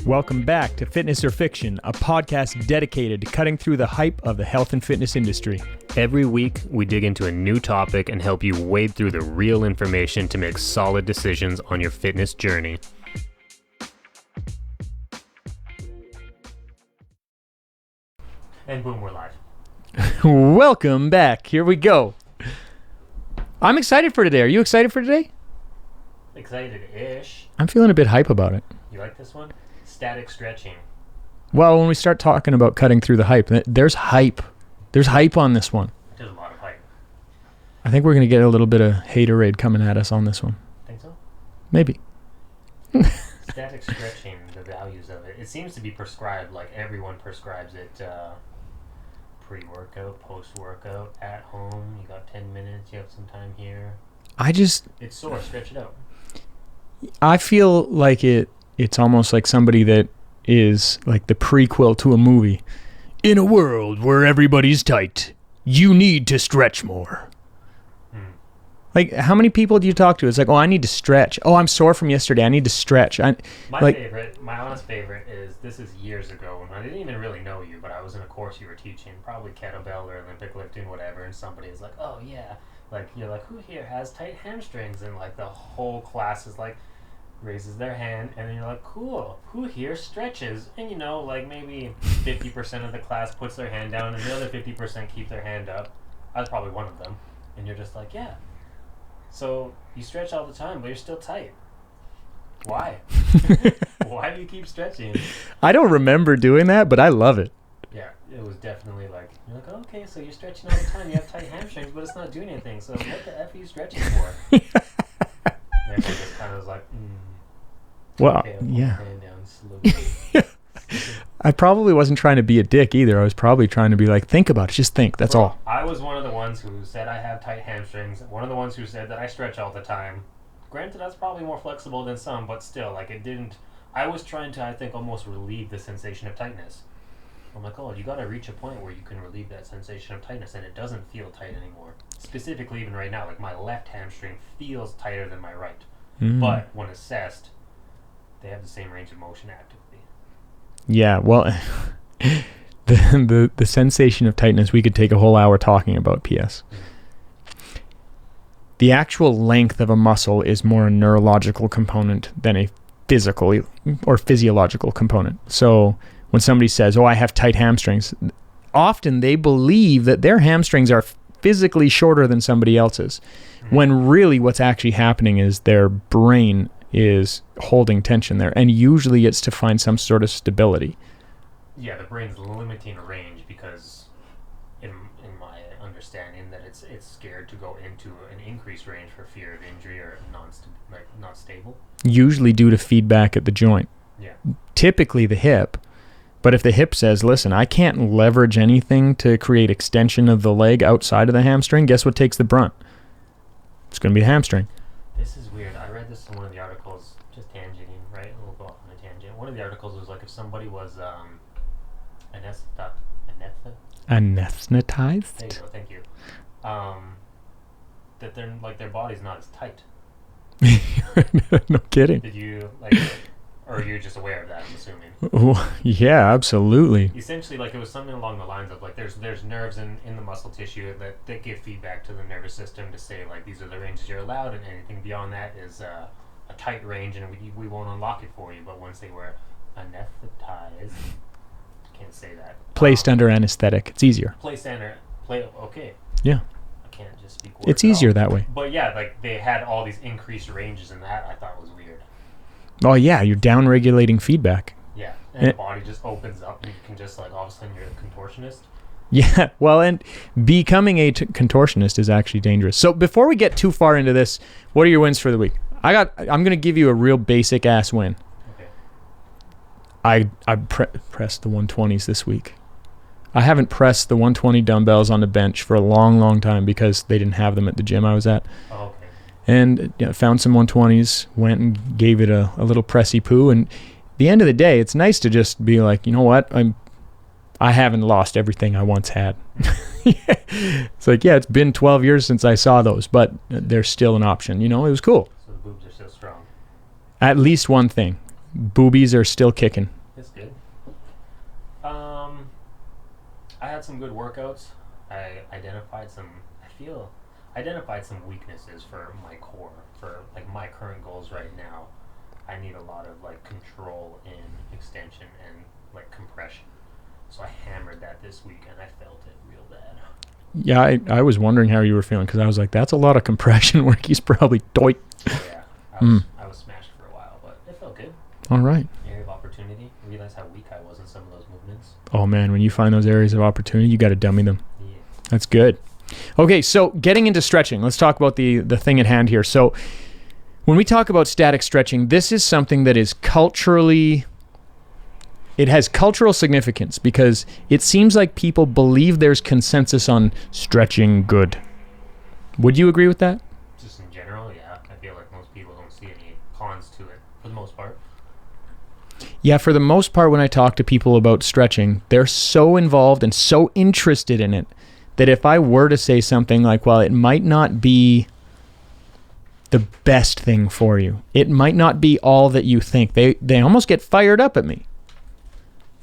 Welcome back to Fitness or Fiction, a podcast dedicated to cutting through the hype of the health and fitness industry. Every week, we dig into a new topic and help you wade through the real information to make solid decisions on your fitness journey. And boom, we're live. Welcome back. Here we go. I'm excited for today. Are you excited for today? Excited-ish. I'm feeling a bit hype about it. You like this one? Static stretching. Well, when we start talking about cutting through the hype, there's hype. There's hype on this one. There's a lot of hype. I think we're going to get a little bit of haterade coming at us on this one. Think so? Maybe. Static stretching, the values of it. It seems to be prescribed, like everyone prescribes it pre-workout, post-workout, at home. You got 10 minutes, you have some time here. It's sore, stretch it out. I feel like it's almost like somebody that is like the prequel to a movie. In a world where everybody's tight, you need to stretch more. Like, how many people do you talk to? It's like, oh, I need to stretch. Oh, I'm sore from yesterday. I need to stretch. My honest favorite is, this is years ago, and I didn't even really know you, but I was in a course you were teaching, probably kettlebell or Olympic lifting, whatever, and somebody is like, oh, yeah. Like, you're like, who here has tight hamstrings? And, like, the whole class is like, raises their hand, and then you're like, cool, who here stretches? And you know, like maybe 50% of the class puts their hand down and the other 50% keep their hand up. I was probably one of them. And you're just like, yeah. So you stretch all the time, but you're still tight. Why? Why do you keep stretching? I don't remember doing that, but I love it. Yeah, it was definitely like, you're like, oh, okay, so you're stretching all the time. You have tight hamstrings, but it's not doing anything. So what the F are you stretching for? And everyone just kind of was like, Well, okay, yeah. Down slowly. I probably wasn't trying to be a dick either. I was probably trying to be like, think about it. Just think. That's all. I was one of the ones who said I have tight hamstrings. One of the ones who said that I stretch all the time. Granted, that's probably more flexible than some, but still, like, it didn't. I was trying to, I think, almost relieve the sensation of tightness. I'm like, oh, you got to reach a point where you can relieve that sensation of tightness, and it doesn't feel tight anymore. Specifically, even right now, like, my left hamstring feels tighter than my right. But when assessed, they have the same range of motion actively. Yeah, well, the sensation of tightness, we could take a whole hour talking about, P.S. The actual length of a muscle is more a neurological component than a physical or physiological component. So when somebody says, oh, I have tight hamstrings, often they believe that their hamstrings are physically shorter than somebody else's, when really what's actually happening is their brain is holding tension there, and usually it's to find some sort of stability. Yeah, the brain's limiting range because, in my understanding, that it's scared to go into an increased range for fear of injury or not stable. Usually due to feedback at the joint. Yeah. Typically the hip. But if the hip says, listen, I can't leverage anything to create extension of the leg outside of the hamstring, guess what takes the brunt? It's going to be the hamstring. This is weird. I read this in one of the articles, just tangenting, right? We'll go off on a tangent. One of the articles was like, if somebody was anesthetized? There you go, thank you. That they're like, their body's not as tight. No kidding. Did you like, or you're just aware of that? I'm assuming. Oh, yeah, absolutely. Essentially, like, it was something along the lines of like, there's nerves in the muscle tissue that give feedback to the nervous system to say, like, these are the ranges you're allowed, and anything beyond that is a tight range, and we won't unlock it for you. But once they were anesthetized, can't say that. Placed under anesthetic, it's easier. Okay. Yeah. I can't just speak words. It's easier that way. But yeah, like, they had all these increased ranges, and that I thought was weird. Oh yeah, you're down-regulating feedback. Yeah, and the body just opens up, and you can just, like, all of a sudden you're a contortionist. Yeah, well, and becoming a contortionist is actually dangerous. So before we get too far into this, what are your wins for the week? I'm going to give you a real basic-ass win. Okay. I pressed the 120s this week. I haven't pressed the 120 dumbbells on the bench for a long, long time because they didn't have them at the gym I was at. Oh, okay. And found some 120s, went and gave it a little pressy poo, and at the end of the day, it's nice to just be like, you know what, I haven't lost everything I once had. It's like, yeah, it's been 12 years since I saw those, but they're still an option. You know, it was cool. So the boobs are still strong. At least one thing. Boobies are still kicking. It's good. I had some good workouts. I identified some weaknesses for my core, for like my current goals right now. I need a lot of like control in extension and like compression. So I hammered that this week and I felt it real bad. Yeah, I was wondering how you were feeling because I was like, that's a lot of compression work. He's probably doit. Yeah, I was smashed for a while, but it felt good. All right. Area of opportunity. I realized how weak I was in some of those movements. Oh man, when you find those areas of opportunity, you got to dummy them. Yeah. That's good. Okay, so getting into stretching, let's talk about the thing at hand here. So when we talk about static stretching, this is something that is it has cultural significance because it seems like people believe there's consensus on stretching good. Would you agree with that? Just in general, yeah. I feel like most people don't see any cons to it for the most part. Yeah, for the most part, when I talk to people about stretching, they're so involved and so interested in it that if I were to say something like, well, it might not be the best thing for you, it might not be all that you think, they almost get fired up at me.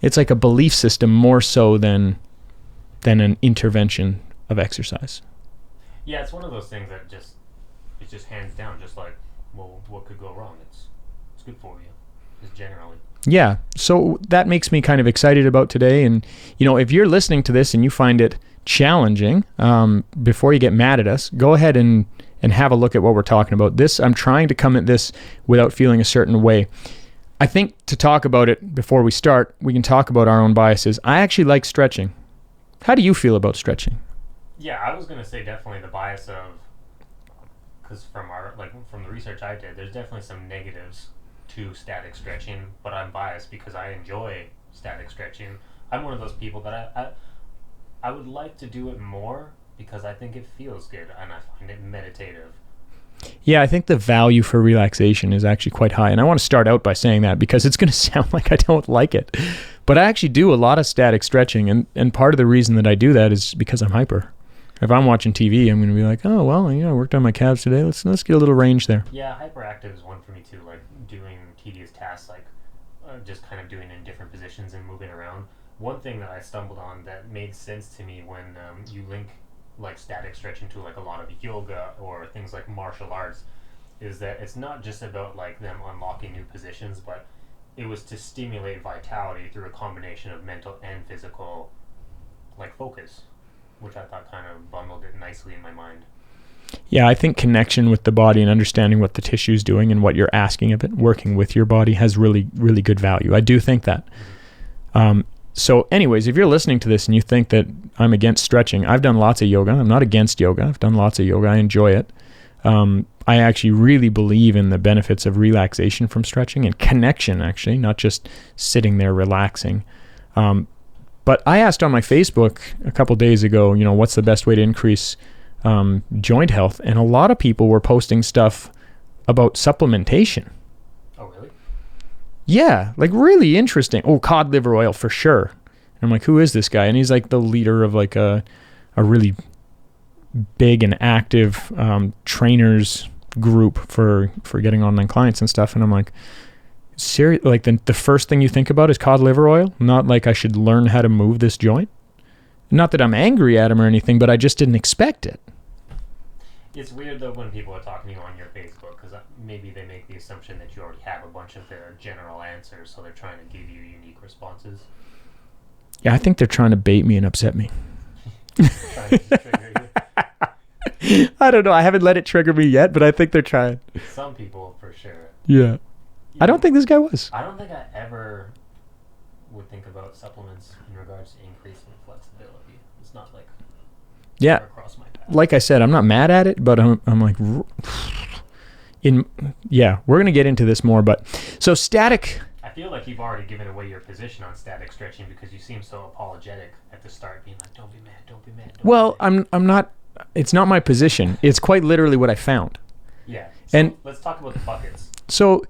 It's like a belief system more so than an intervention of exercise. Yeah, it's one of those things that it's just hands down, just like, well, what could go wrong? It's good for you, just generally. Yeah, so that makes me kind of excited about today. And, if you're listening to this and you find it challenging, before you get mad at us, go ahead and have a look at what we're talking about. I'm trying to come at this without feeling a certain way. I think to talk about it before we start, we can talk about our own biases. I actually like stretching. How do you feel about stretching? Yeah, I was going to say definitely the bias of, because from the research I did, there's definitely some negatives to static stretching, but I'm biased because I enjoy static stretching. I'm one of those people that I would like to do it more because I think it feels good and I find it meditative. Yeah, I think the value for relaxation is actually quite high. And I want to start out by saying that because it's going to sound like I don't like it. But I actually do a lot of static stretching. And part of the reason that I do that is because I'm hyper. If I'm watching TV, I'm going to be like, oh, well, I worked on my calves today. Let's get a little range there. Yeah, hyperactive is one for me too. Like doing tedious tasks, like just kind of doing it in different positions and moving around. One thing that I stumbled on that made sense to me when you link like static stretching to like a lot of yoga or things like martial arts is that it's not just about like them unlocking new positions, but it was to stimulate vitality through a combination of mental and physical like focus, which I thought kind of bundled it nicely in my mind. Yeah, I think connection with the body and understanding what the tissue is doing and what you're asking of it, working with your body has really, really good value. I do think that. So anyways, if you're listening to this and you think that I'm against stretching, I've done lots of yoga. I'm not against yoga. I've done lots of yoga. I enjoy it. I actually really believe in the benefits of relaxation from stretching and connection, actually, not just sitting there relaxing. But I asked on my Facebook a couple days ago, what's the best way to increase joint health? And a lot of people were posting stuff about supplementation. Oh, really? Yeah, like really interesting. Oh, cod liver oil for sure. And I'm like, who is this guy? And he's like the leader of like a really big and active trainers group for getting online clients and stuff. And I'm like, serious? Like the first thing you think about is cod liver oil? Not like I should learn how to move this joint? Not that I'm angry at him or anything, but I just didn't expect it. It's weird though when people are talking to you on your Facebook because maybe they make the assumption that you already have a bunch of their general answers, so they're trying to give you unique responses. Yeah, I think they're trying to bait me and upset me. Trying to trigger you. I don't know. I haven't let it trigger me yet, but I think they're trying. Some people for sure. Yeah. I don't think this guy was. I don't think I ever would think about supplements in regards to increasing flexibility. It's not like yeah. Across my path. Like I said, I'm not mad at it, but I'm like, we're going to get into this more, but so static. I feel like you've already given away your position on static stretching because you seem so apologetic at the start, being like, don't be mad, don't be mad. Well, I'm not, it's not my position. It's quite literally what I found. Yeah. So and let's talk about the buckets. So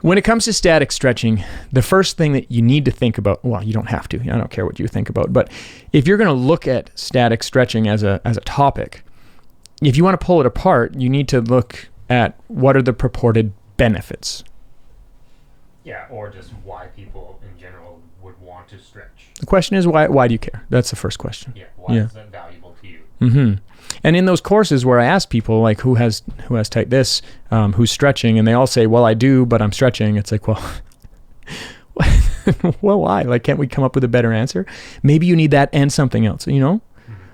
when it comes to static stretching, the first thing that you need to think about, well, you don't have to, I don't care what you think about, but if you're going to look at static stretching as a topic, if you want to pull it apart, you need to look at what are the purported benefits. Yeah, or just why people in general to stretch. The question is, why do you care? That's the first question. Yeah, why is that valuable to you? Mm-hmm. And in those courses where I ask people, like, who has tight this, who's stretching, and they all say, well, I do, but I'm stretching. It's like, well, well, why? Like, can't we come up with a better answer? Maybe you need that and something else, you know?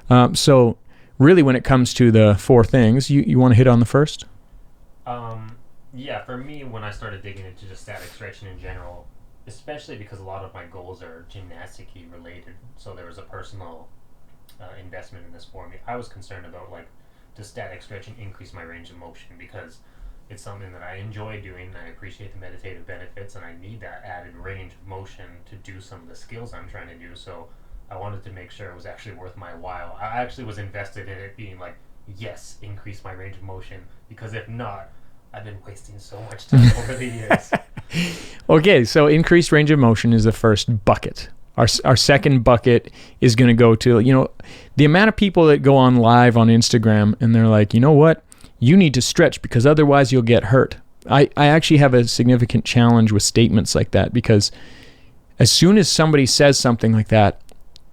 Mm-hmm. So really, when it comes to the 4 things, you want to hit on the first? Yeah, for me, when I started digging into just static stretching in general, especially because a lot of my goals are gymnastic-y related, so there was a personal investment in this for me. I was concerned about, like, does static stretching increase my range of motion, because it's something that I enjoy doing, and I appreciate the meditative benefits, and I need that added range of motion to do some of the skills I'm trying to do, so I wanted to make sure it was actually worth my while. I actually was invested in it being like, yes, increase my range of motion, because if not, I've been wasting so much time over the years. Okay, so increased range of motion is the first bucket. Our second bucket is going to go to, you know, the amount of people that go on live on Instagram and they're like, you know what, you need to stretch because otherwise you'll get hurt. I actually have a significant challenge with statements like that, because as soon as somebody says something like that,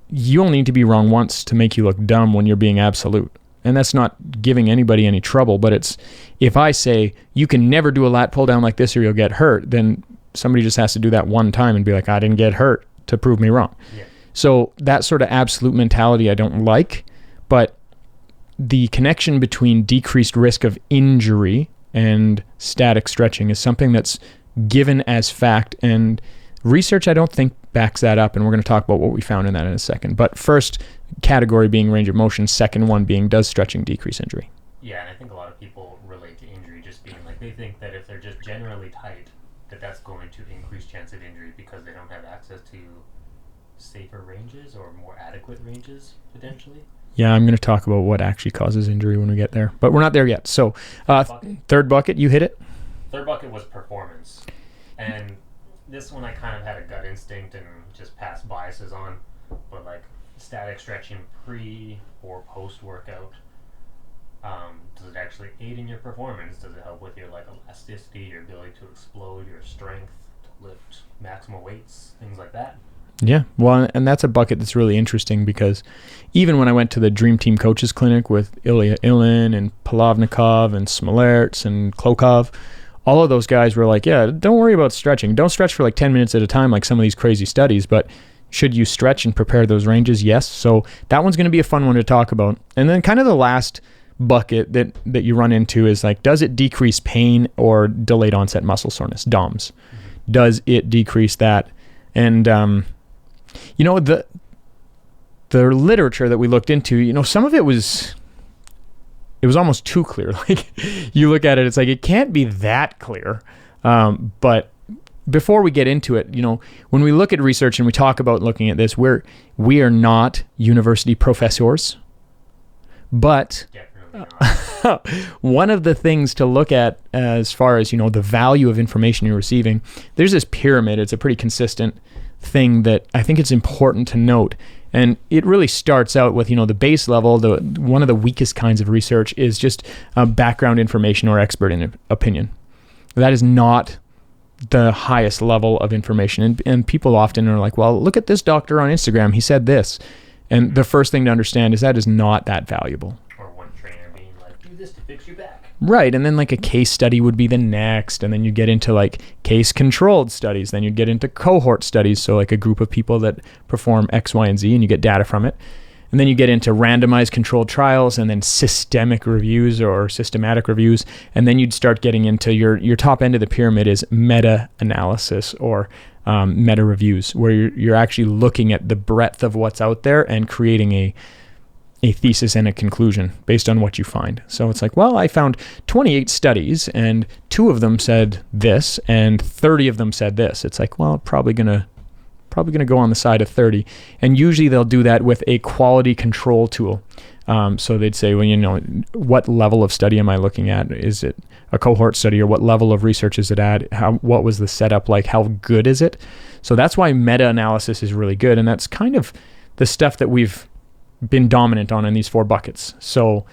you only need to be wrong once to make you look dumb when you're being absolute. And that's not giving anybody any trouble, but it's, if I say, you can never do a lat pull down like this or you'll get hurt, then somebody just has to do that one time and be like, I didn't get hurt, to prove me wrong. Yeah. So that sort of absolute mentality I don't like, but the connection between decreased risk of injury and static stretching is something that's given as fact, and research I don't think backs that up, and we're going to talk about what we found in that in a second. But first category being range of motion, second one being, does stretching decrease injury? Yeah, and I think a lot of people relate to injury just being like, they think that if they're just generally tight, that's going to increase chance of injury because they don't have access to safer ranges or more adequate ranges potentially. Yeah, I'm going to talk about what actually causes injury when we get there, but we're not there yet. So third bucket, you hit it? Third bucket was performance. And this one I kind of had a gut instinct and just past biases on, but like static stretching pre or post workout, does it actually aid in your performance? Does it help with your like elasticity, your ability to explode, your strength, to lift maximal weights, things like that? Yeah, well, and that's a bucket that's really interesting, because even when I went to the Dream Team Coaches Clinic with Ilya Ilin and Palavnikov and Smolarz and Klokov, all of those guys were like, yeah, don't worry about stretching. Don't stretch for like 10 minutes at a time like some of these crazy studies, but should you stretch and prepare those ranges? Yes. So that one's going to be a fun one to talk about. And then kind of the last bucket that you run into is like, does it decrease pain or delayed onset muscle soreness, DOMS? Mm-hmm. Does it decrease that? And you know, the literature that we looked into, you know, some of it was almost too clear. Like, you look at it, it's like, it can't be that clear. But before we get into it, you know, when we look at research and we talk about looking at this, we are not university professors, but one of the things to look at as far as, you know, the value of information you're receiving, there's this pyramid. It's a pretty consistent thing that I think it's important to note. And it really starts out with, you know, the base level. One of the weakest kinds of research is just background information or expert opinion. That is not the highest level of information. And people often are like, well, look at this doctor on Instagram. He said this. And the first thing to understand is that is not that valuable. Or one trainer being like, do this to fix your back. Right. And then like a case study would be the next. And then you get into like case controlled studies. Then you'd get into cohort studies. So like a group of people that perform X, Y, and Z, and you get data from it. And then you get into randomized controlled trials, and then systemic reviews or systematic reviews. And then you'd start getting into your top end of the pyramid is meta-analysis or meta reviews, where you're actually looking at the breadth of what's out there and creating a thesis and a conclusion based on what you find. So it's like, well, I found 28 studies and 2 of them said this and 30 of them said this. It's like, well, probably gonna go on the side of 30. And usually they'll do that with a quality control tool. So they'd say, well, you know, what level of study am I looking at? Is it a cohort study, or what level of research is it at? What was the setup like? How good is it? So that's why meta-analysis is really good. And that's kind of the stuff that we've been dominant on in these 4 buckets. So,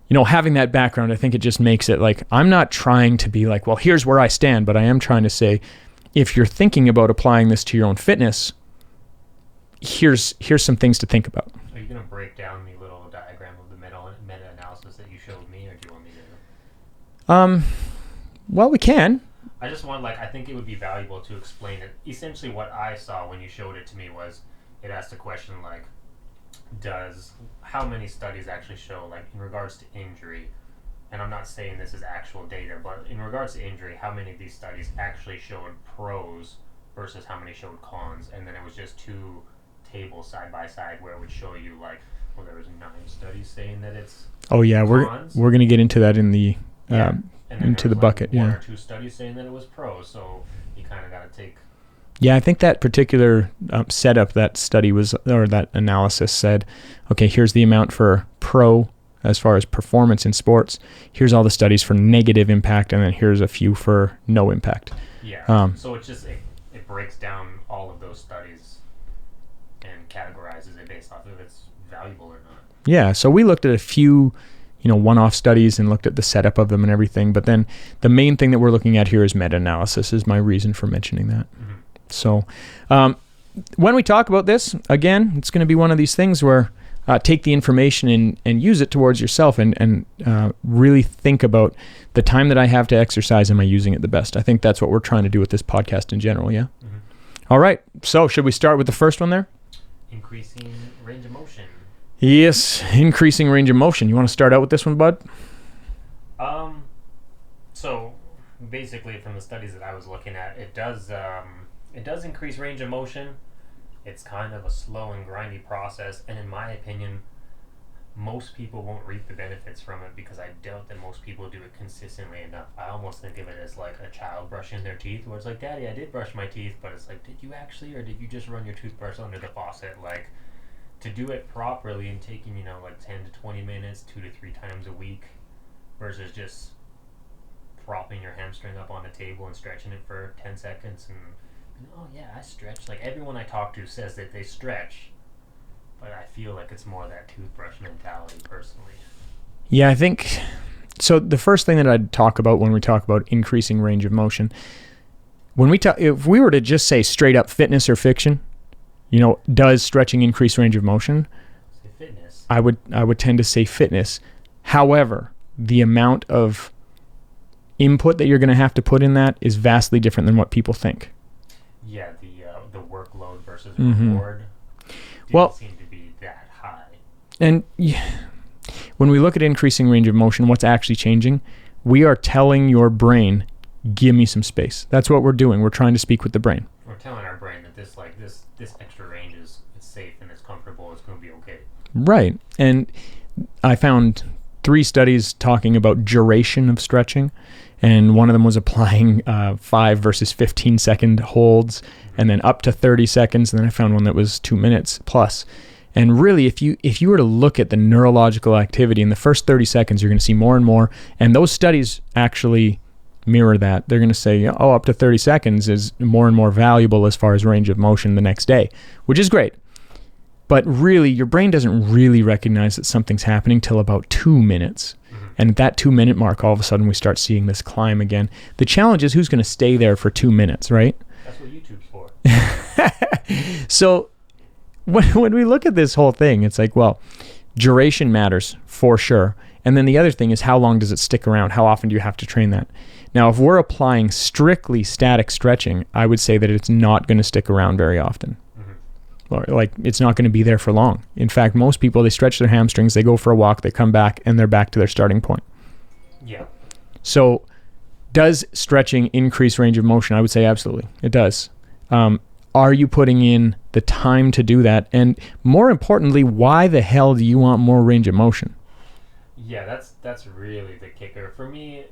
you know, having that background, I think it just makes it like, I'm not trying to be like, well, here's where I stand, but I am trying to say, if you're thinking about applying this to your own fitness, here's some things to think about. Are you going to break down the little diagram of the meta-analysis that you showed me, or do you want me to? Well, we can. I just want, I think it would be valuable to explain it. Essentially what I saw when you showed it to me was, it asked a question like, how many studies actually show, in regards to injury, and I'm not saying this is actual data, but in regards to injury, how many of these studies actually showed pros versus how many showed cons? And then it was just two tables side by side where it would show you, there was 9 studies saying that it's cons. we're going to get into that in the into the bucket. One or two studies saying that it was pros, so you kind of got to take. Yeah, I think that particular setup, that study or that analysis said, okay, here's the amount for pro as far as performance in sports. Here's all the studies for negative impact, and then here's a few for no impact. Yeah. So it's just it breaks down all of those studies and categorizes it based off if it's valuable or not. Yeah. So we looked at a few, one-off studies and looked at the setup of them and everything. But then the main thing that we're looking at here is meta-analysis. Is my reason for mentioning that. Mm-hmm. So when we talk about this, again, it's going to be one of these things where take the information and use it towards yourself and really think about the time that I have to exercise. Am I using it the best? I think that's what we're trying to do with this podcast in general, yeah? Mm-hmm. All right. So should we start with the first one there? Increasing range of motion. Yes, increasing range of motion. You want to start out with this one, bud? So basically from the studies that I was looking at, it does increase range of motion. It's kind of a slow and grindy process, and in my opinion, most people won't reap the benefits from it because I doubt that most people do it consistently enough. I almost think of it as like a child brushing their teeth, where it's like, Daddy, I did brush my teeth, but it's like, did you actually, or did you just run your toothbrush under the faucet? To do it properly and taking, 10 to 20 minutes, 2 to 3 times a week, versus just propping your hamstring up on the table and stretching it for 10 seconds and oh yeah, I stretch. Everyone I talk to says that they stretch, but I feel like it's more that toothbrush mentality personally. Yeah, I think so. The first thing that I'd talk about when we talk about increasing range of motion, if we were to just say straight up fitness or fiction, does stretching increase range of motion? Say fitness. I would tend to say fitness. However, the amount of input that you're going to have to put in that is vastly different than what people think. Yeah, the workload versus reward didn't seem to be that high. And when we look at increasing range of motion, what's actually changing? We are telling your brain, give me some space. That's what we're doing. We're trying to speak with the brain. We're telling our brain that this extra range is safe and it's comfortable. It's going to be okay. Right. And I found 3 studies talking about duration of stretching. And one of them was applying 5 versus 15 second holds, and then up to 30 seconds. And then I found one that was 2 minutes plus. And really, if you were to look at the neurological activity in the first 30 seconds, you're going to see more and more. And those studies actually mirror that. They're going to say, up to 30 seconds is more and more valuable as far as range of motion the next day, which is great. But really, your brain doesn't really recognize that something's happening till about 2 minutes. And at that 2 minute mark, all of a sudden we start seeing this climb again. The challenge is who's going to stay there for 2 minutes, right? That's what YouTube's for. So when we look at this whole thing, it's like, well, duration matters for sure. And then the other thing is, how long does it stick around? How often do you have to train that? Now, if we're applying strictly static stretching, I would say that it's not going to stick around very often. It's not going to be there for long. In fact, most people, they stretch their hamstrings, they go for a walk, they come back, and they're back to their starting point. Yeah. So does stretching increase range of motion? I would say absolutely. It does. Are you putting in the time to do that? And more importantly, why the hell do you want more range of motion? Yeah, that's really the kicker. For me,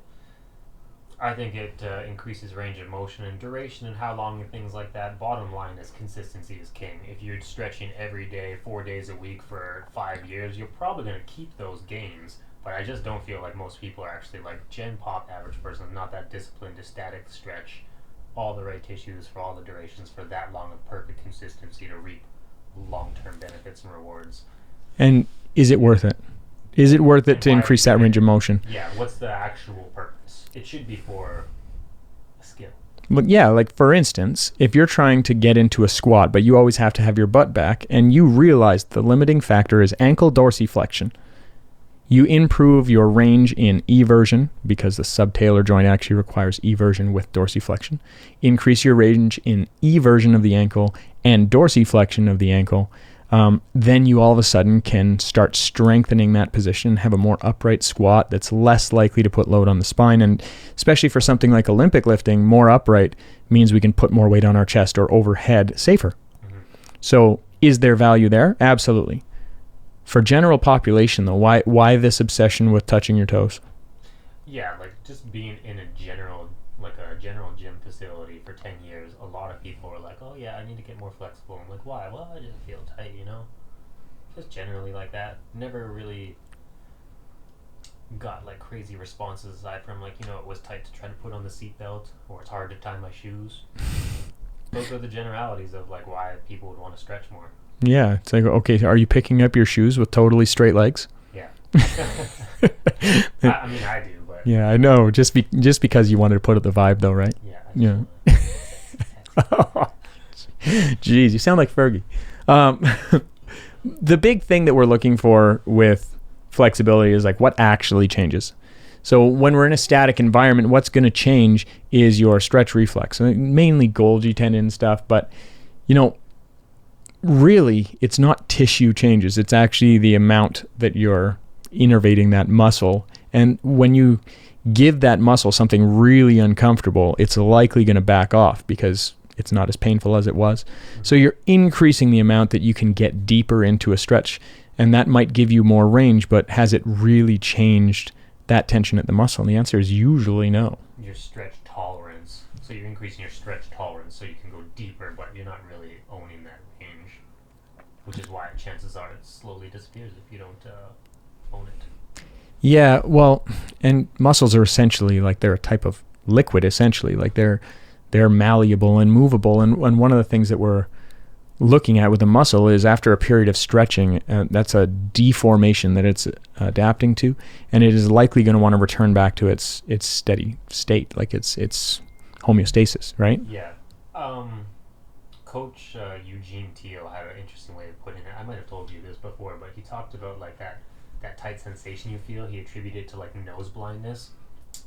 I think it increases range of motion and duration and how long and things like that. Bottom line is consistency is king. If you're stretching every day, 4 days a week for 5 years, you're probably going to keep those gains. But I just don't feel like most people are actually Gen Pop average person, not that disciplined to static stretch all the right tissues for all the durations for that long of perfect consistency to reap long-term benefits and rewards. And is it worth it? Is it worth it to increase that range of motion? Yeah, what's the actual purpose? It should be for a skill. Well, yeah, like for instance, if you're trying to get into a squat, but you always have to have your butt back, and you realize the limiting factor is ankle dorsiflexion, you improve your range in eversion because the subtalar joint actually requires eversion with dorsiflexion. Increase your range in eversion of the ankle and dorsiflexion of the ankle. Then you all of a sudden can start strengthening that position, have a more upright squat that's less likely to put load on the spine. And especially for something like Olympic lifting, more upright means we can put more weight on our chest or overhead safer. Mm-hmm. So is there value there? Absolutely. For general population, though, why this obsession with touching your toes? Yeah, like just being in a general gym facility for 10 years, a lot of people are like, oh yeah, I need to get more flexible. I'm like, why? Well, I just feel tight, Just generally like that. Never really got like crazy responses aside from like, it was tight to try to put on the seatbelt, or it's hard to tie my shoes. Those are the generalities of like why people would want to stretch more. Yeah, it's like, okay, are you picking up your shoes with totally straight legs? Yeah. I mean, I do, but... Yeah, I know. Just because you wanted to put up the vibe, though, right? Yeah. Jeez, you sound like Fergie. The big thing that we're looking for with flexibility is like what actually changes. So when we're in a static environment, what's going to change is your stretch reflex, mainly Golgi tendon stuff, but, really, it's not tissue changes. It's actually the amount that you're innervating that muscle. And when you give that muscle something really uncomfortable, it's likely going to back off because it's not as painful as it was. So you're increasing the amount that you can get deeper into a stretch, and that might give you more range, but has it really changed that tension at the muscle? And the answer is usually no. Your stretch tolerance. So you're increasing your stretch tolerance so you can go deeper, but you're not really owning that range, which is why chances are it slowly disappears if you don't own it. Yeah, well, and muscles are essentially like they're a type of liquid, essentially. Like they're malleable and movable. And one of the things that we're looking at with a muscle is after a period of stretching, that's a deformation that it's adapting to, and it is likely going to want to return back to its steady state, like its homeostasis, right? Yeah. Coach Eugene Teal had an interesting way of putting it. I might have told you this before, but he talked about like that tight sensation you feel. He attributed to like nose blindness.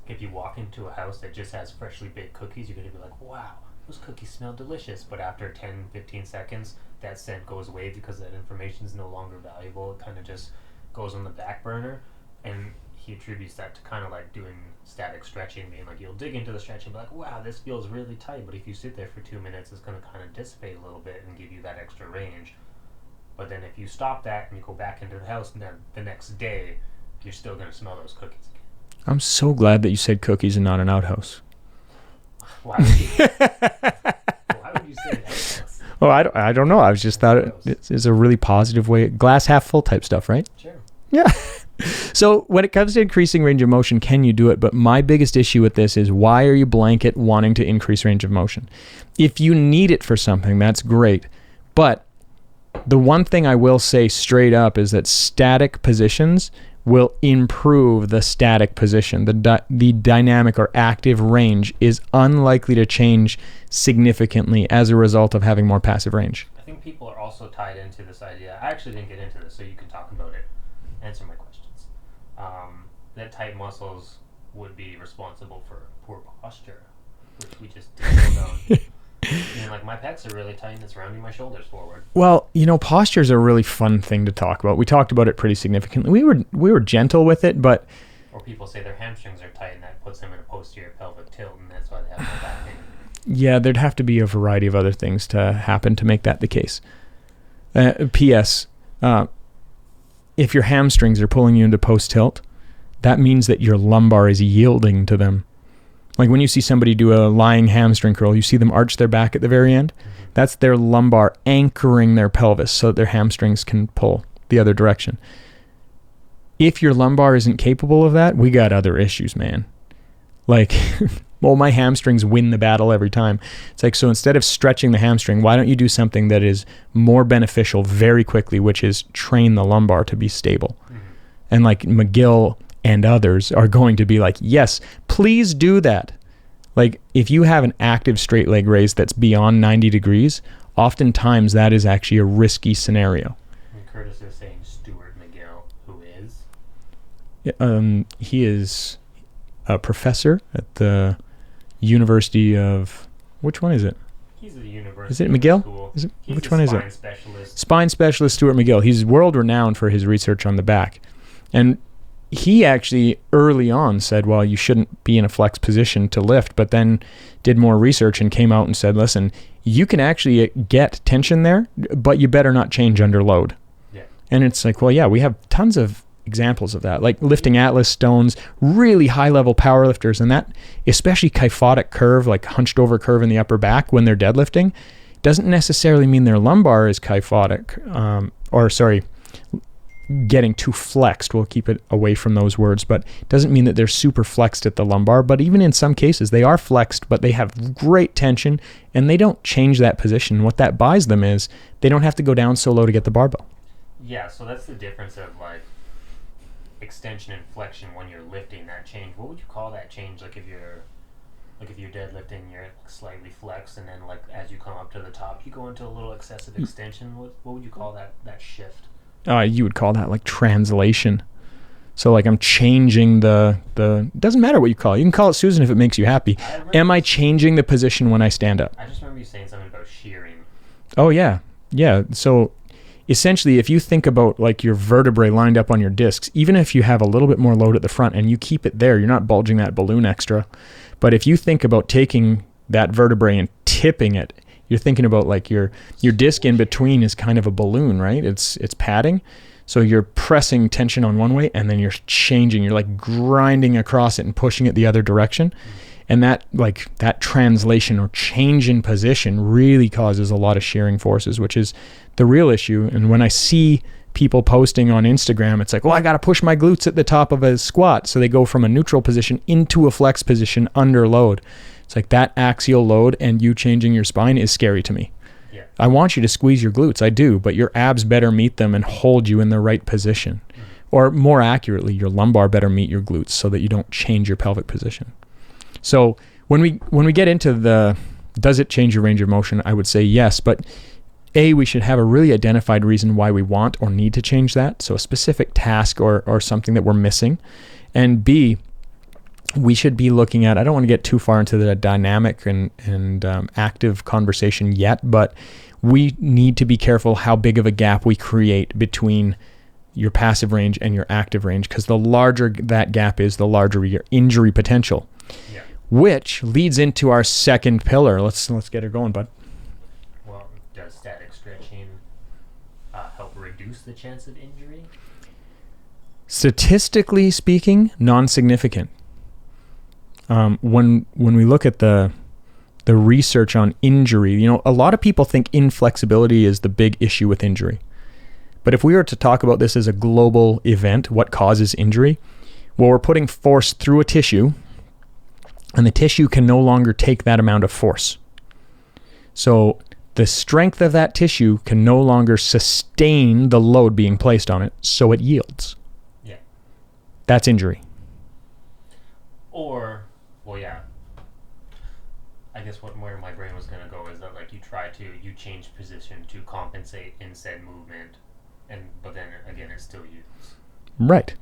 If you walk into a house that just has freshly baked cookies, you're going to be like, wow, those cookies smell delicious. But after 10, 15 seconds, that scent goes away because that information is no longer valuable. It kind of just goes on the back burner. And he attributes that to kind of like doing static stretching, being like you'll dig into the stretch and be like, wow, this feels really tight. But if you sit there for 2 minutes, it's going to kind of dissipate a little bit and give you that extra range. But then if you stop that and you go back into the house, and then the next day, you're still going to smell those cookies again. I'm so glad that you said cookies and not an outhouse. Why would you say that? Oh, I don't know. I was just thought it's a really positive way. Glass half full type stuff, right? Sure. Yeah. So when it comes to increasing range of motion, can you do it? But my biggest issue with this is why are you blanket wanting to increase range of motion? If you need it for something, that's great. But the one thing I will say straight up is that static positions will improve the static position. The dynamic or active range is unlikely to change significantly as a result of having more passive range. I think people are also tied into this idea. I actually didn't get into this, so you can talk about it. Answer my questions. That tight muscles would be responsible for poor posture, which we just did on. Like my pecs are really tight and it's rounding my shoulders forward. Well, posture is a really fun thing to talk about. We talked about it pretty significantly. We were gentle with it, but... Or people say their hamstrings are tight and that puts them in a posterior pelvic tilt, and that's why they have no back pain. Yeah, there'd have to be a variety of other things to happen to make that the case. P.S. If your hamstrings are pulling you into post-tilt, that means that your lumbar is yielding to them. Like when you see somebody do a lying hamstring curl, you see them arch their back at the very end. Mm-hmm. That's their lumbar anchoring their pelvis so that their hamstrings can pull the other direction. If your lumbar isn't capable of that, we got other issues, man. Like, well, my hamstrings win the battle every time. It's like, so instead of stretching the hamstring, why don't you do something that is more beneficial very quickly, which is train the lumbar to be stable. Mm-hmm. And like McGill and others are going to be like, yes, please do that. Like if you have an active straight leg raise that's beyond 90 degrees, oftentimes that is actually a risky scenario. And Curtis is saying Stuart McGill, who is? He is a professor at the University of, which one is it? He's at the University. Is it McGill? School. Is it, He's which a one is spine it? Specialist. Spine specialist Stuart McGill. He's world renowned for his research on the back. And he actually early on said, well, you shouldn't be in a flex position to lift, but then did more research and came out and said, listen, you can actually get tension there, but you better not change under load. Yeah. And it's like, well, yeah, we have tons of examples of that, like lifting Atlas stones, really high level power lifters, and that especially kyphotic curve, like hunched over curve in the upper back when they're deadlifting, doesn't necessarily mean their lumbar is kyphotic, getting too flexed. We'll keep it away from those words, but it doesn't mean that they're super flexed at the lumbar. But even in some cases, they are flexed, but they have great tension and they don't change that position. What that buys them is they don't have to go down so low to get the barbell. Yeah, so that's the difference of like extension and flexion when you're lifting. That change, what would you call that change? Like if you're deadlifting, you're slightly flexed, and then like as you come up to the top, you go into a little excessive extension. What would you call that shift? You would call that like translation. So like I'm changing the doesn't matter what you call it. You can call it Susan if it makes you happy. Am I changing the position when I stand up? I just remember you saying something about shearing. Oh yeah. Yeah. So essentially if you think about like your vertebrae lined up on your discs, even if you have a little bit more load at the front and you keep it there, you're not bulging that balloon extra. But if you think about taking that vertebrae and tipping it, you're thinking about like your disc in between is kind of a balloon, right? It's padding. So you're pressing tension on one way and then you're changing, you're like grinding across it and pushing it the other direction. And that translation or change in position really causes a lot of shearing forces, which is the real issue. And when I see people posting on Instagram, it's like, well, I got to push my glutes at the top of a squat. So they go from a neutral position into a flex position under load. It's like that axial load and you changing your spine is scary to me. Yeah. I want you to squeeze your glutes, I do, but your abs better meet them and hold you in the right position. Mm-hmm. Or more accurately, your lumbar better meet your glutes so that you don't change your pelvic position. So when we get into does it change your range of motion, I would say yes, but we should have a really identified reason why we want or need to change that. So a specific task or something that we're missing. And B, we should be looking at, I don't want to get too far into the dynamic and active conversation yet, but we need to be careful how big of a gap we create between your passive range and your active range, because the larger that gap is, the larger your injury potential. Yeah. Which leads into our second pillar. Let's get her going, bud. Well, does static stretching help reduce the chance of injury? Statistically speaking, non-significant. When we look at the research on injury, a lot of people think inflexibility is the big issue with injury. But if we were to talk about this as a global event, what causes injury? Well, we're putting force through a tissue, and the tissue can no longer take that amount of force. So the strength of that tissue can no longer sustain the load being placed on it, so it yields. Yeah. That's injury. Or, well, yeah. I guess where my brain was going to go is that like you change position to compensate in said movement, but then again it still yields. Right.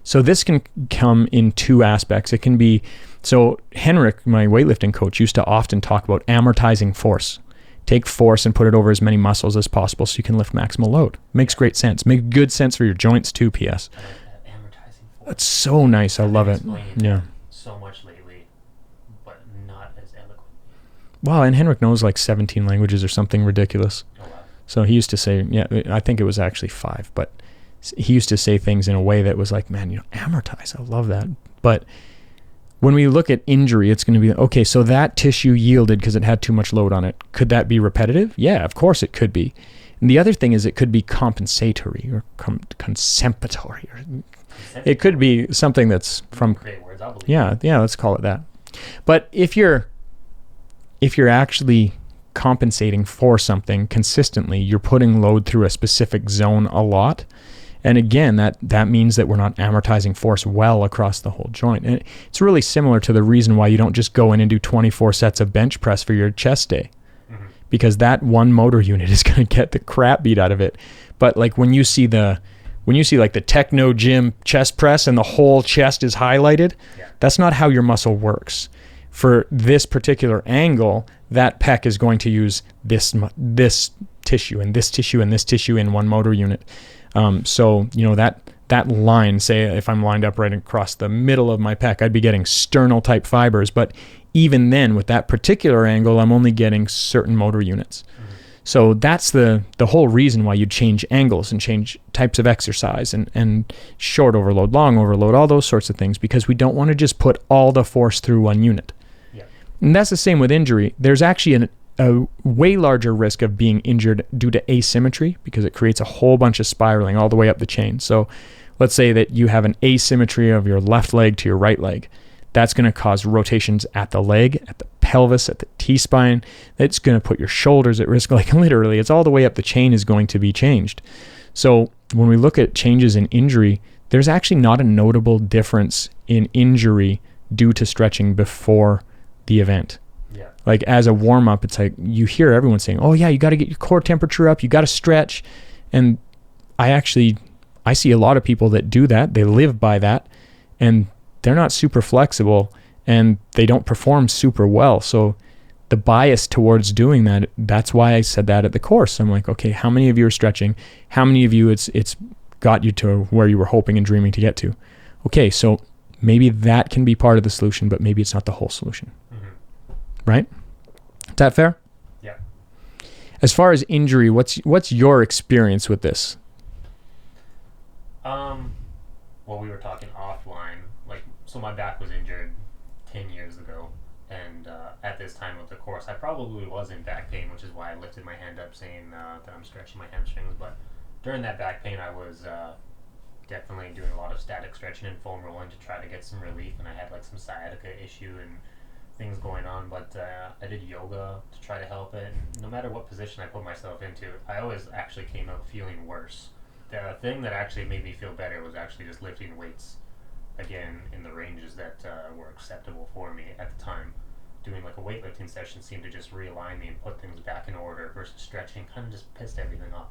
So this can come in two aspects. It can be, so Henrik, my weightlifting coach, used to often talk about amortizing force. Take force and put it over as many muscles as possible so you can lift maximal load. Makes great sense. Makes good sense for your joints too, P.S. I like that, amortizing force. That's so nice. I love it. Yeah. So much lately, but not as eloquently. Wow, and Henrik knows like 17 languages or something ridiculous. Oh, wow. So he used to say, I think it was actually 5, but he used to say things in a way that was like, man, amortize. I love that. But when we look at injury, it's going to be, okay, so that tissue yielded because it had too much load on it. Could that be repetitive? Yeah, of course it could be. And the other thing is it could be compensatory or consempatory. It could be something that's from, great words, I believe. Yeah, let's call it that. But if you're actually compensating for something consistently, you're putting load through a specific zone a lot, And again, that means that we're not amortizing force well across the whole joint. And it's really similar to the reason why you don't just go in and do 24 sets of bench press for your chest day, because that one motor unit is going to get the crap beat out of it. But like when you see like the techno gym chest press and the whole chest is highlighted, that's not how your muscle works. For this particular angle, that pec is going to use this tissue and this tissue and this tissue in one motor unit. So, that line, say if I'm lined up right across the middle of my pec, I'd be getting sternal type fibers. But even then, with that particular angle, I'm only getting certain motor units. So that's the whole reason why you change angles and change types of exercise and short overload, long overload, all those sorts of things, because we don't want to just put all the force through one unit. And that's the same with injury. There's actually a way larger risk of being injured due to asymmetry, because it creates a whole bunch of spiraling all the way up the chain. So let's say that you have an asymmetry of your left leg to your right leg. That's going to cause rotations at the leg, at the pelvis, at the T-spine. It's going to put your shoulders at risk. Like literally, it's all the way up the chain is going to be changed. So when we look at changes in injury, there's actually not a notable difference in injury due to stretching before the event. Like as a warm-up, it's like you hear everyone saying, oh yeah, you got to get your core temperature up, you got to stretch. And I see a lot of people that do that. They live by that, and they're not super flexible, and they don't perform super well. So the bias towards doing that, that's why I said that at the course. I'm like, okay, how many of you are stretching? How many of you it's got you to where you were hoping and dreaming to get to? Okay, so maybe that can be part of the solution, but maybe it's not the whole solution. Right? Is that fair? Yeah. As far as injury, what's your experience with this? Well, we were talking offline. So my back was injured 10 years ago, and at this time of the course, I probably was in back pain, which is why I lifted my hand up saying that I'm stretching my hamstrings. But during that back pain, I was definitely doing a lot of static stretching and foam rolling to try to get some relief, and I had like some sciatica issue and things going on, but I did yoga to try to help it. And no matter what position I put myself into, I always actually came out feeling worse. The thing that actually made me feel better was actually just lifting weights again in the ranges that were acceptable for me at the time. Doing like a weightlifting session seemed to just realign me and put things back in order, versus stretching kind of just pissed everything off.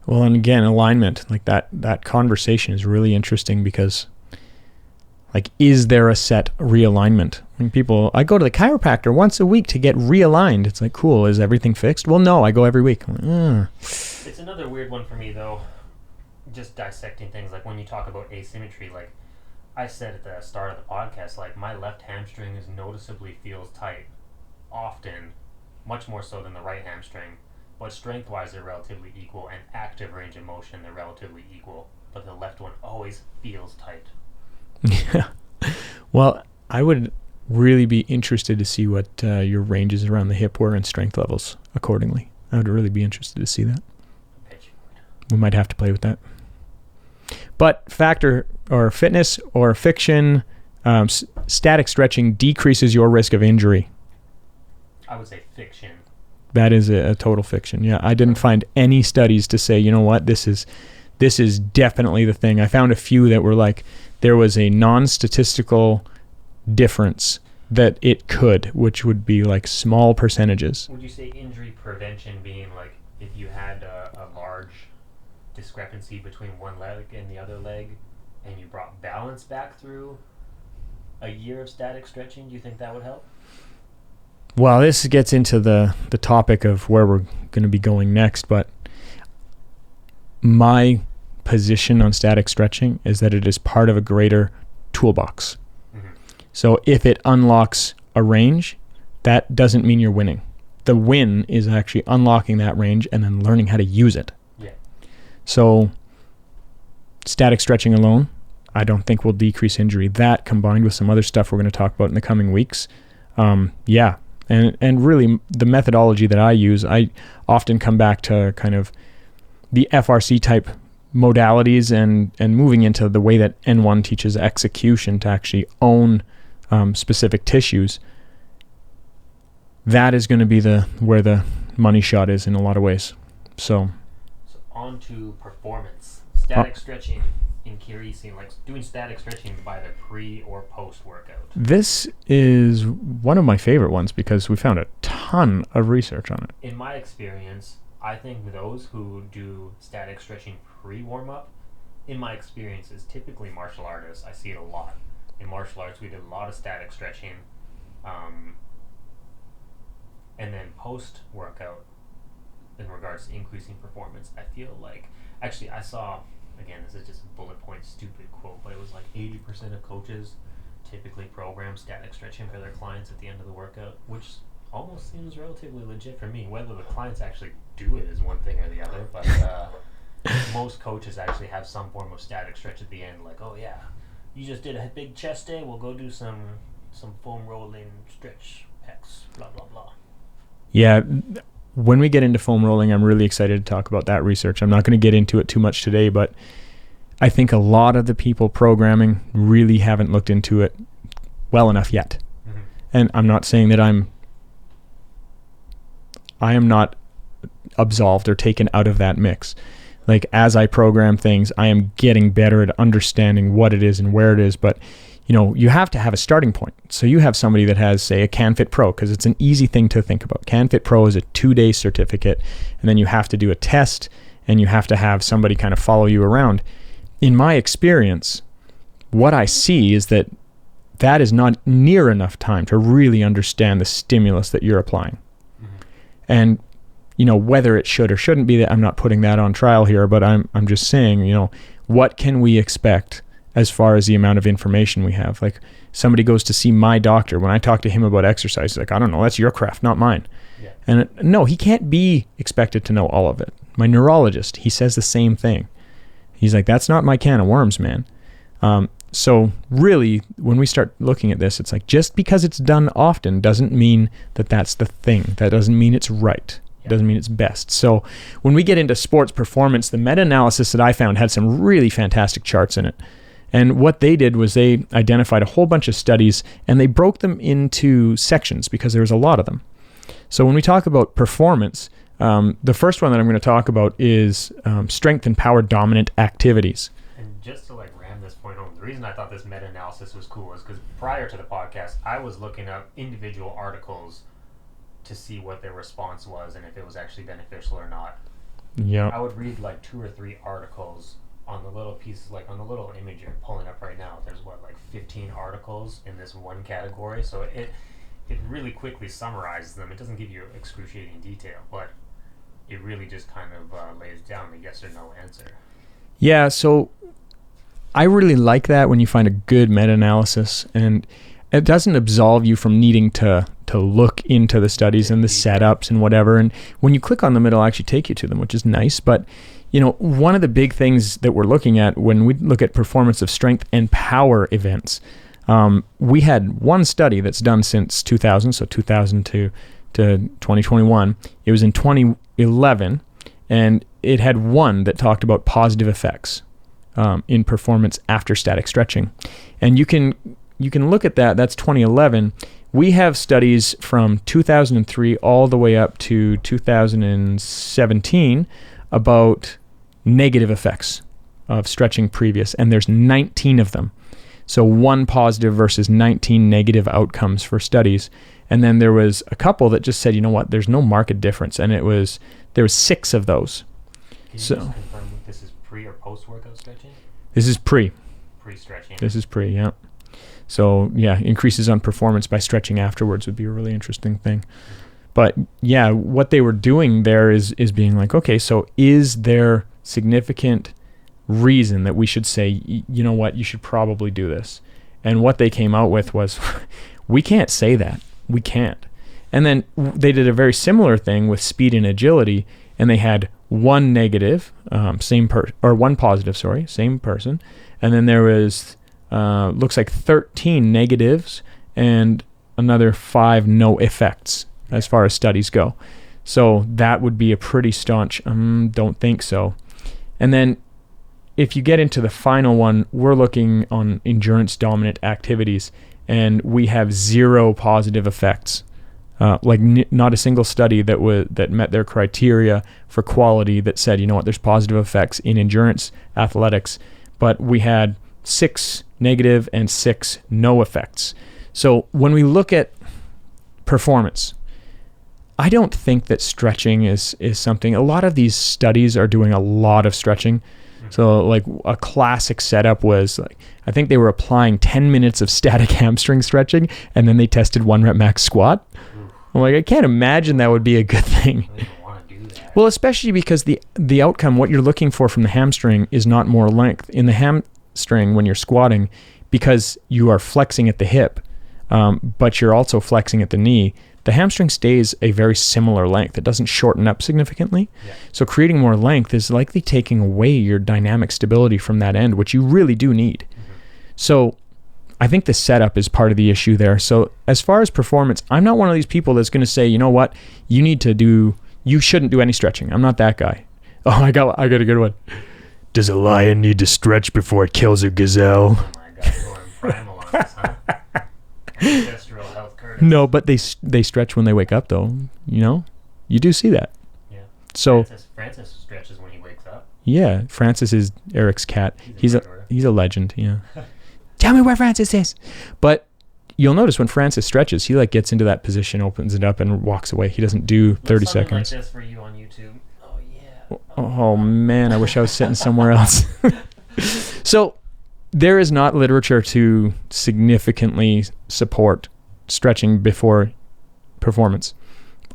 Well, and again, alignment, like that conversation is really interesting, because like, is there a set realignment? When I go to the chiropractor once a week to get realigned. It's like, cool, is everything fixed? Well, no, I go every week. It's another weird one for me, though, just dissecting things. Like when you talk about asymmetry, like I said at the start of the podcast, like my left hamstring noticeably feels tight, often, much more so than the right hamstring. But strength-wise, they're relatively equal, and active range of motion, they're relatively equal. But the left one always feels tight. Yeah. Well, I would really be interested to see what your ranges around the hip were and strength levels accordingly. I would really be interested to see that. We might have to play with that. But factor or fitness or fiction, static stretching decreases your risk of injury. I would say fiction. That is a total fiction. Yeah, I didn't find any studies to say, you know what, this is definitely the thing. I found a few that were like, there was a non-statistical difference that it could, which would be like small percentages. Would you say injury prevention being like if you had a large discrepancy between one leg and the other leg, and you brought balance back through a year of static stretching, do you think that would help? Well, this gets into the topic of where we're going to be going next, but my position on static stretching is that it is part of a greater toolbox. So if it unlocks a range, that doesn't mean you're winning. The win is actually unlocking that range and then learning how to use it. Yeah. So static stretching alone, I don't think will decrease injury. That combined with some other stuff we're going to talk about in the coming weeks, yeah. And really the methodology that I use, I often come back to kind of the FRC type modalities and moving into the way that N1 teaches execution to actually own specific tissues. That is going to be where the money shot is in a lot of ways. So on to performance. Static stretching, increasing, like doing static stretching by the pre or post workout. This is one of my favorite ones because we found a ton of research on it. In my experience, I think those who do static stretching pre-warm-up, in my experience, is typically martial artists. I see it a lot. In martial arts, we did a lot of static stretching. And then post-workout, in regards to increasing performance, I feel like, actually I saw, again, this is just a bullet point stupid quote, but it was like 80% of coaches typically program static stretching for their clients at the end of the workout, which almost seems relatively legit for me. Whether the clients actually do it is one thing or the other, but most coaches actually have some form of static stretch at the end, like, oh yeah, you just did a big chest day, we'll go do some foam rolling stretch pecs, blah blah blah. Yeah, when we get into foam rolling, I'm really excited to talk about that research. I'm not going to get into it too much today, but I think a lot of the people programming really haven't looked into it well enough yet. Mm-hmm. And I'm not saying that I am not absolved or taken out of that mix. Like, as I program things, I am getting better at understanding what it is and where it is, but you know, you have to have a starting point. So you have somebody that has, say, a CanFit Pro, because it's an easy thing to think about. CanFit Pro is a 2-day certificate, and then you have to do a test, and you have to have somebody kind of follow you around. In my experience, what I see is that that is not near enough time to really understand the stimulus that you're applying. Mm-hmm. And, you know, whether it should or shouldn't be, that I'm not putting that on trial here, but I'm just saying, you know, what can we expect as far as the amount of information we have? Like, somebody goes to see my doctor. When I talk to him about exercise, he's like, I don't know, that's your craft, not mine. Yeah. And no, he can't be expected to know all of it. My neurologist, he says the same thing. He's like, that's not my can of worms, man. So really, when we start looking at this, it's like, just because it's done often doesn't mean that that's the thing. That doesn't mean it's right. It doesn't mean it's best. So when we get into sports performance, the meta-analysis that I found had some really fantastic charts in it. And what they did was they identified a whole bunch of studies, and they broke them into sections because there was a lot of them. So when we talk about performance, the first one that I'm going to talk about is strength and power dominant activities. And just to ram this point home, the reason I thought this meta-analysis was cool is because prior to the podcast, I was looking up individual articles to see what their response was and if it was actually beneficial or not. Yeah. I would read 2 or 3 articles on the little pieces, on the little image you're pulling up right now. There's 15 articles in this one category, so it really quickly summarizes them. It doesn't give you excruciating detail, but it really just kind of lays down the yes or no answer. Yeah, so I really like that when you find a good meta-analysis, and it doesn't absolve you from needing to look into the studies and the setups and whatever. And when you click on them, it'll actually take you to them, which is nice. But you know, one of the big things that we're looking at when we look at performance of strength and power events, we had one study that's done since 2000, so 2000 to 2021. It was in 2011, and it had one that talked about positive effects in performance after static stretching. And you can look at that. That's 2011. We have studies from 2003 all the way up to 2017 about negative effects of stretching previous, and there's 19 of them. So 1 positive versus 19 negative outcomes for studies. And then there was a couple that just said, you know what, there's no marked difference, and there was 6 of those. Can you just confirm if this is pre or post workout stretching? This is pre-stretching. This is pre, yeah. So yeah, increases on performance by stretching afterwards would be a really interesting thing. But yeah, what they were doing there is being like, okay, so is there significant reason that we should say, you know what, you should probably do this? And what they came out with was, we can't say that. We can't. And then they did a very similar thing with speed and agility, and they had 1 negative, 1 positive, same person. And then there was, looks like 13 negatives and another 5 no effects as far as studies go. So that would be a pretty staunch, don't think so. And then if you get into the final one, we're looking on endurance dominant activities, and we have 0 positive effects Not a single study that met their criteria for quality that said, you know what, there's positive effects in endurance athletics, but we had 6 negative and 6 no effects. So when we look at performance, I don't think that stretching is something. A lot of these studies are doing a lot of stretching. So like a classic setup was like, I think they were applying 10 minutes of static hamstring stretching, and then they tested 1 rep max squat. I'm like, I can't imagine that would be a good thing. I don't want to do that. Well, especially because the outcome, what you're looking for from the hamstring is not more length. In the hamstring, when you're squatting, because you are flexing at the hip, but you're also flexing at the knee, the hamstring stays a very similar length. It doesn't shorten up significantly. Yeah. So creating more length is likely taking away your dynamic stability from that end, which you really do need. So I think the setup is part of the issue there. So as far as performance, I'm not one of these people that's going to say, you know what, you shouldn't do any stretching. I'm not that guy. Oh, I got a good one. Does a lion need to stretch before it kills a gazelle? Oh my God, going primal on us, huh? Ancestral health Curtis. No, but they stretch when they wake up, though. You know, you do see that. Yeah. So Francis stretches when he wakes up. yeah, Francis is Eric's cat. He's a legend. Yeah. Tell me where Francis is. But you'll notice when Francis stretches, he like gets into that position, opens it up, and walks away. He doesn't do 30 seconds. Like this for you on YouTube. Oh yeah. Oh man, I wish I was sitting somewhere else. So there is not literature to significantly support stretching before performance.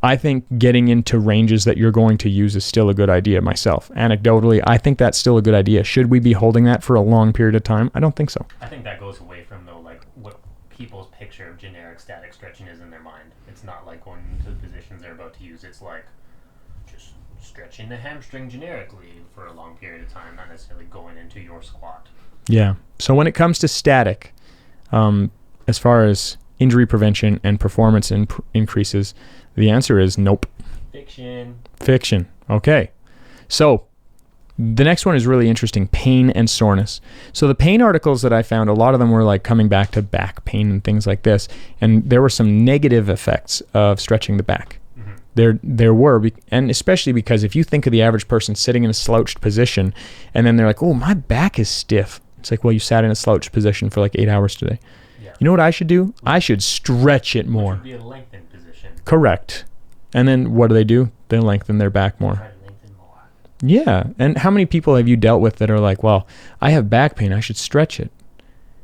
I think getting into ranges that you're going to use is still a good idea myself. Anecdotally, I think that's still a good idea. Should we be holding that for a long period of time? I don't think so. I think that goes away from though like what people's picture of generic static stretching is in their mind. It's not like going into the positions they're about to use. It's like just stretching the hamstring generically for a long period of time, not necessarily going into your squat. Yeah. So when it comes to static, as far as injury prevention and performance increases, the answer is nope. Fiction. Okay. So the next one is really interesting, pain and soreness. So the pain articles that I found, a lot of them were like coming back to back pain and things like this. And there were some negative effects of stretching the back. There were, and especially because if you think of the average person sitting in a slouched position and then they're like, oh, my back is stiff. It's like, well, you sat in a slouched position for like 8 hours today. Yeah. You know what I should do? I should stretch it more. Which would be a lengthened position. Correct. And then what do? They lengthen their back more. Try to lengthen more. Yeah. And how many people have you dealt with that are like, well, I have back pain, I should stretch it?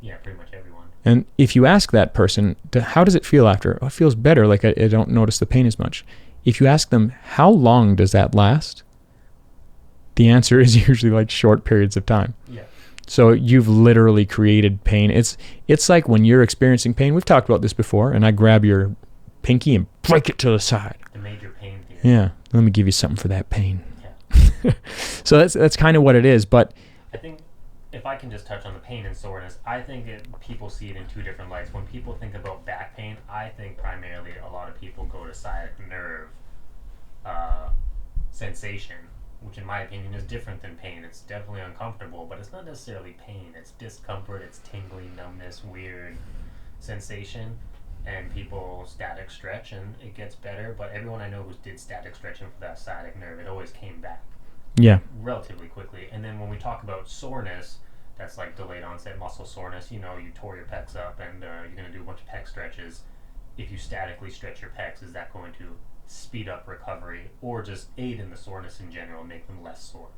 Yeah, pretty much everyone. And if you ask that person, how does it feel after? Oh, it feels better, like I don't notice the pain as much. If you ask them, how long does that last? The answer is usually like short periods of time. Yeah. So you've literally created pain. It's like when you're experiencing pain. We've talked about this before, and I grab your pinky and break it to the side. The major pain theory. Yeah. Let me give you something for that pain. Yeah. So that's kind of what it is. But I think if I can just touch on the pain and soreness, I think people see it in two different lights. When people think about back pain, I think primarily a lot of people go to sciatic nerve sensation, which in my opinion is different than pain. It's definitely uncomfortable, but it's not necessarily pain. It's discomfort, it's tingling, numbness, weird sensation, and people static stretch and it gets better. But everyone I know who did static stretching for that sciatic nerve, it always came back. Yeah. Relatively quickly. And then when we talk about soreness, that's like delayed onset muscle soreness. You know, you tore your pecs up and you're going to do a bunch of pec stretches. If you statically stretch your pecs, is that going to speed up recovery or just aid in the soreness in general and make them less sore?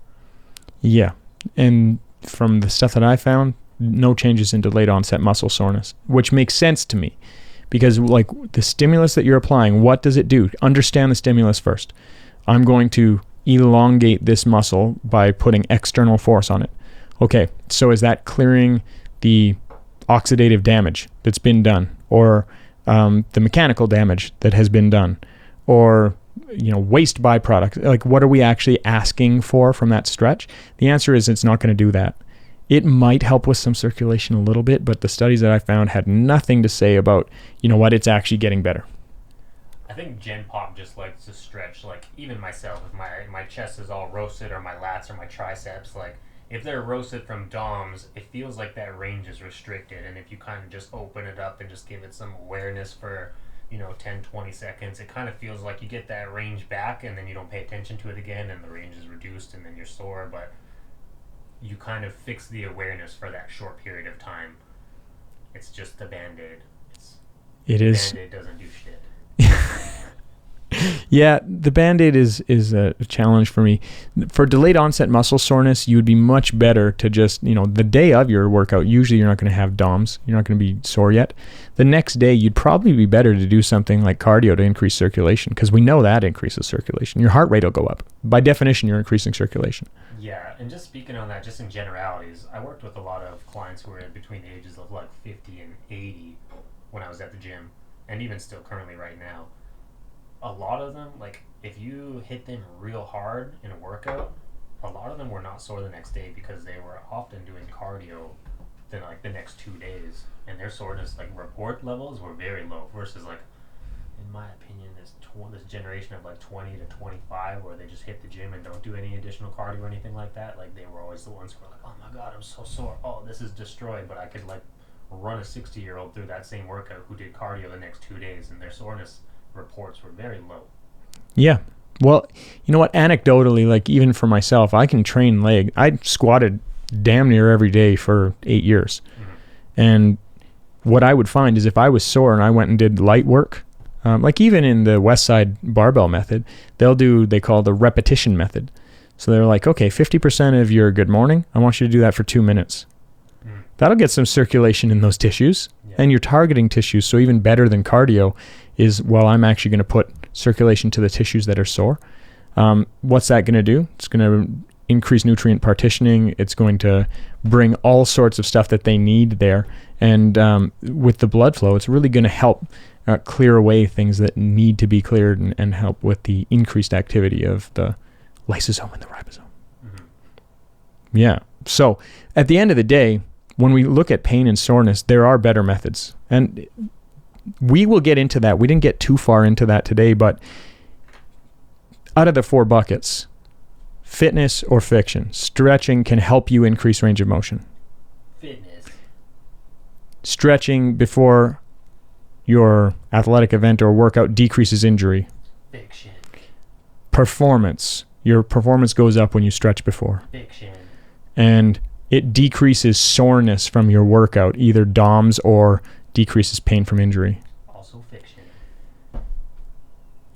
Yeah. And from the stuff that I found, no changes in delayed onset muscle soreness, which makes sense to me because like the stimulus that you're applying, what does it do? Understand the stimulus first. I'm going to elongate this muscle by putting external force on it. Okay, so is that clearing the oxidative damage that's been done, or the mechanical damage that has been done, or waste byproduct? Like, what are we actually asking for from that stretch? The answer is it's not going to do that. It might help with some circulation a little bit, but the studies that I found had nothing to say about, it's actually getting better. I think Gen Pop just likes to stretch, like even myself, if my chest is all roasted or my lats or my triceps, like if they're roasted from DOMs, it feels like that range is restricted. And if you kind of just open it up and just give it some awareness for 10, 20 seconds, it kind of feels like you get that range back and then you don't pay attention to it again and the range is reduced and then you're sore, but you kind of fix the awareness for that short period of time. It's just the Band-Aid. It is. Band-Aid doesn't do shit. Yeah, the Band-Aid is a challenge for me. For delayed onset muscle soreness, you would be much better to just, the day of your workout, usually you're not going to have DOMS. You're not going to be sore yet. The next day, you'd probably be better to do something like cardio to increase circulation, because we know that increases circulation. Your heart rate will go up. By definition, you're increasing circulation. Yeah, and just speaking on that, just in generalities, I worked with a lot of clients who were between the ages of like 50 and 80 when I was at the gym, and even still currently right now. A lot of them, like, if you hit them real hard in a workout, a lot of them were not sore the next day because they were often doing cardio then like the next 2 days, and their soreness, like, report levels were very low versus, like, in my opinion, this generation of like 20 to 25 where they just hit the gym and don't do any additional cardio or anything like that. Like, they were always the ones who were like, oh my god, I'm so sore, oh, this is destroyed, but I could like run a 60-year-old through that same workout who did cardio the next 2 days and their soreness reports were very low. Yeah. Well, you know what? Anecdotally, like, even for myself, I can train leg. I squatted damn near every day for 8 years. Mm-hmm. And what I would find is if I was sore and I went and did light work, like even in the West Side barbell method, they call the repetition method. So they're like, okay, 50% of your good morning, I want you to do that for 2 minutes. Mm. That'll get some circulation in those tissues. Yeah. And you're targeting tissues. So even better than cardio is, well, I'm actually going to put circulation to the tissues that are sore. What's that going to do? It's going to increase nutrient partitioning. It's going to bring all sorts of stuff that they need there. And with the blood flow, it's really going to help clear away things that need to be cleared and help with the increased activity of the lysosome and the ribosome. Mm-hmm. Yeah. So at the end of the day, when we look at pain and soreness, there are better methods. And we will get into that. We didn't get too far into that today, but out of the 4 buckets, fitness or fiction, stretching can help you increase range of motion. Fitness. Stretching before your athletic event or workout decreases injury. Fiction. Performance. Your performance goes up when you stretch before. Fiction. And it decreases soreness from your workout, either DOMS or decreases pain from injury. Also fiction.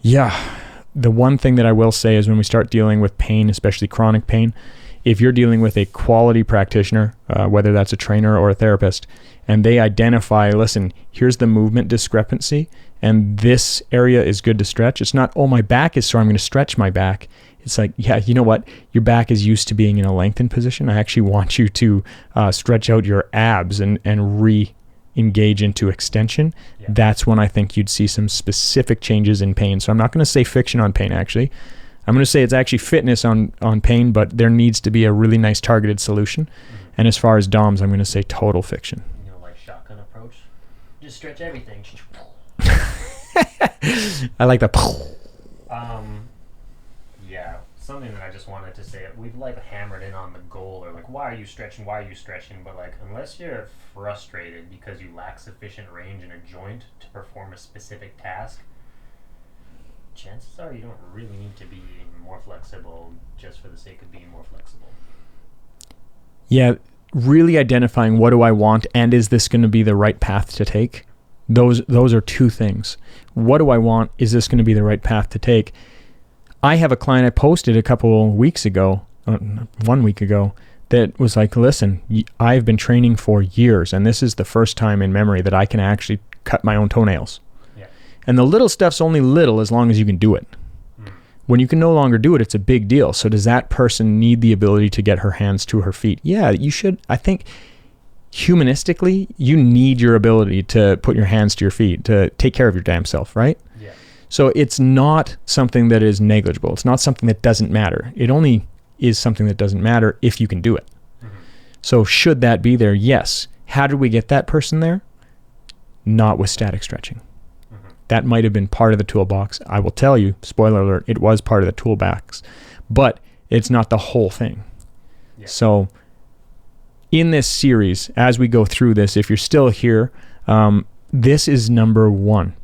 Yeah. The one thing that I will say is when we start dealing with pain, especially chronic pain, if you're dealing with a quality practitioner, whether that's a trainer or a therapist, and they identify, listen, here's the movement discrepancy, and this area is good to stretch. It's not, oh, my back is sore, I'm going to stretch my back. It's like, yeah, you know what? Your back is used to being in a lengthened position. I actually want you to stretch out your abs and re-engage into extension. Yeah. That's when I think you'd see some specific changes in pain. So I'm not going to say fiction on pain, actually. I'm going to say it's actually fitness on pain, but there needs to be a really nice targeted solution. Mm-hmm. And as far as DOMS, I'm going to say total fiction. Like shotgun approach. Just stretch everything. I like the yeah, something that I just wanted to say, we've like hammered in on the goal, or like, why are you stretching, but like, unless you're frustrated because you lack sufficient range in a joint to perform a specific task, chances are you don't really need to be more flexible just for the sake of being more flexible. Yeah, really identifying what do I want and is this going to be the right path to take? Those are two things. What do I want? Is this going to be the right path to take? I have a client I posted a couple weeks ago, 1 week ago, that was like, listen, I've been training for years, and this is the first time in memory that I can actually cut my own toenails. Yeah. And the little stuff's only little as long as you can do it. Mm. When you can no longer do it, it's a big deal. So does that person need the ability to get her hands to her feet? Yeah, you should. I think humanistically, you need your ability to put your hands to your feet, to take care of your damn self, right? Yeah. So it's not something that is negligible. It's not something that doesn't matter. It only is something that doesn't matter if you can do it. Mm-hmm. So should that be there? Yes. How did we get that person there? Not with static stretching. Mm-hmm. That might have been part of the toolbox. I will tell you, spoiler alert, it was part of the toolbox, but it's not the whole thing. Yeah. So in this series, as we go through this, if you're still here, this is number 1.